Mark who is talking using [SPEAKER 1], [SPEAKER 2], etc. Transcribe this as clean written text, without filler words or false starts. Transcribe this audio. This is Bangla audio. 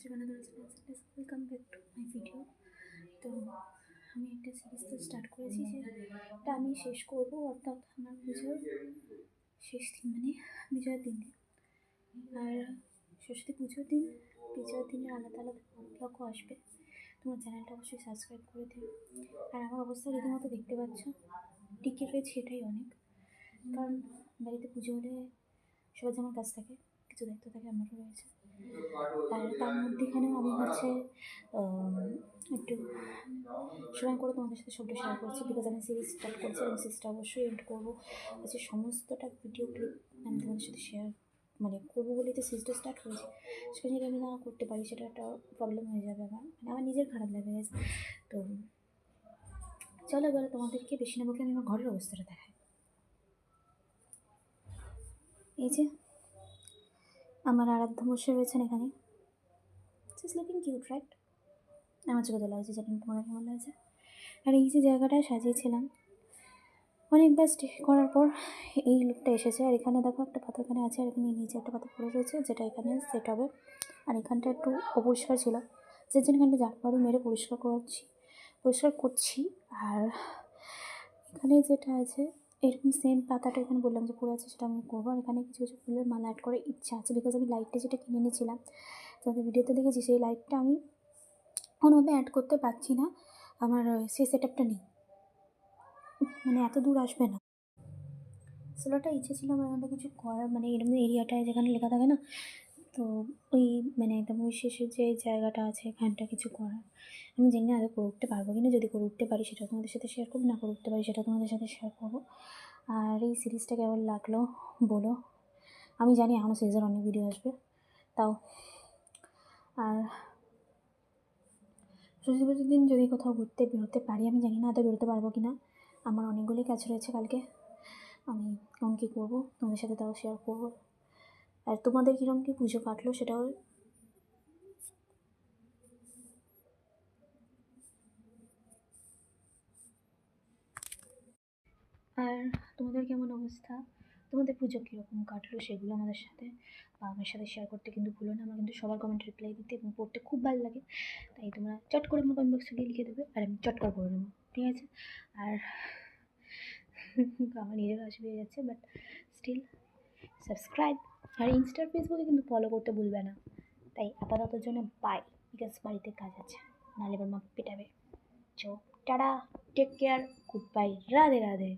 [SPEAKER 1] Welcome back to my video. তো আমি একটা সিরিজ তো স্টার্ট করেছি, সেটা আমি শেষ করব, অর্থাৎ আমার পুজোর শেষ দিন, মানে বিজয়ের দিন। আর সরস্বতী পুজোর দিন, বিজয়ের দিনের আলাদা আলাদা ব্লগও আসবে। তোমার চ্যানেলটা অবশ্যই সাবস্ক্রাইব করে দিও। আর আমার অবস্থা রীতিমতো দেখতে পাচ্ছ, টিকে রয়েছে, এটাই অনেক। কারণ বাড়িতে পুজো হলে সবার যেমন কাজ থাকে, কিছু দায়িত্ব থাকে, আমারও রয়েছে। আর তার মধ্যেখানেও আমি একটু সময় করে তোমাদের সাথে সবটা শেয়ার করছি, বিকজ আমি সিরিজ স্টার্ট করছি এবং সিরিজটা অবশ্যই এন্ড করবো। সমস্তটা ভিডিও ক্লিপ আমি তোমাদের সাথে শেয়ার করবো বলেই তো সিরিজটা স্টার্ট করেছি। সেটা যদি আমি না করতে পারি, সেটা একটা প্রবলেম হয়ে যাবে আমার নিজের খারাপ লাগে। তো চলো এবার তোমাদেরকে বেশি না বলে আমি আমার ঘরের অবস্থাটা দেখাই। এই যে আমার আরাধ্য বসে রয়েছেন এখানে, জাস্ট লুকিং কিউট, রাইট? আমার চোখে তোলা হয়েছে, জানি তোমাদের কেমন লাগছে। আর এই যে জায়গাটা সাজিয়েছিলাম অনেকবার স্টে করার পর এই লুকটা এসেছে। আর এখানে দেখো একটা পাতা এখানে আছে, আর এখানে নিচে একটা পাতা পড়ে রয়েছে, যেটা এখানে সেট হবে। আর এখানটা একটু অপরিষ্কার ছিল, যে জন্য এখানটা ঝাড়ু মেরে পরিষ্কার করছি। আর এখানে যেটা আছে এরকম সেম পাতাটা এখানে বললাম যে পড়ে আছে, সেটা আমি করবো। আর এখানে কিছু কিছু ফুলের মালা অ্যাড করার ইচ্ছা আছে, বিকজ আমি লাইটটা যেটা কিনে নিয়েছিলাম, তোমাদের ভিডিওতে দেখেছি, সেই লাইটটা আমি কোনোভাবে অ্যাড করতে পারছি না। আমার সেই সেট আপটা নেই, এত দূর আসবে না। সোলোটা ইচ্ছে ছিল আমার এখানটা কিছু করার, এরকম এরিয়াটায় যেখানে লেখা থাকে না, তো ওই একদম ওই শেষের যে জায়গাটা আছে এখানটা কিছু করার। আমি জানি না আদৌ করে উঠতে পারবো কিনা, যদি করে উঠতে পারি সেটা তোমাদের সাথে শেয়ার করবো, না করে উঠতে পারি সেটা তোমাদের সাথে শেয়ার করবো। আর এই সিরিজটা কেমন লাগলো বলো। আমি জানি এখনও সিরিজের অনেক ভিডিও আসবে, তাও। আর সরস্বতী পুজোর দিন যদি কোথাও ঘুরতে বেরোতে পারি, আমি জানি না আদৌ বেরোতে পারবো কি না। আমার অনেকগুলোই কাজ রয়েছে কালকে, আমি কেমন কী করবো তোমাদের সাথে তাও শেয়ার করবো। আর তোমাদের কীরকম কী পুজো কাটলো সেটাও। আর তোমাদের কেমন অবস্থা, তোমাদের পুজো কীরকম কাটলো সেগুলো আমাদের সাথে আমার সাথে শেয়ার করতে কিন্তু ভুলো না। আমার কিন্তু সবার কমেন্ট রিপ্লাই দিতে এবং পড়তে খুব ভালো লাগে, তাই তোমরা চট করে আমার কমেন্ট বক্সে গিয়ে লিখে দেবে, আর আমি চট করে নেবো, ঠিক আছে? আর আমার নিজেরও আসবে যাচ্ছে, বাট স্টিল সাবস্ক্রাইব। আর ইনস্টা ফেসবুকে কিন্তু ফলো করতে ভুলবে না। তাই আপাততর জন্য বাই, বিকজ বাড়িতে কাজ আছে, নাহলে এবার মা পেটাবে। চো টাটা, take care, good bye, Radhe Radhe.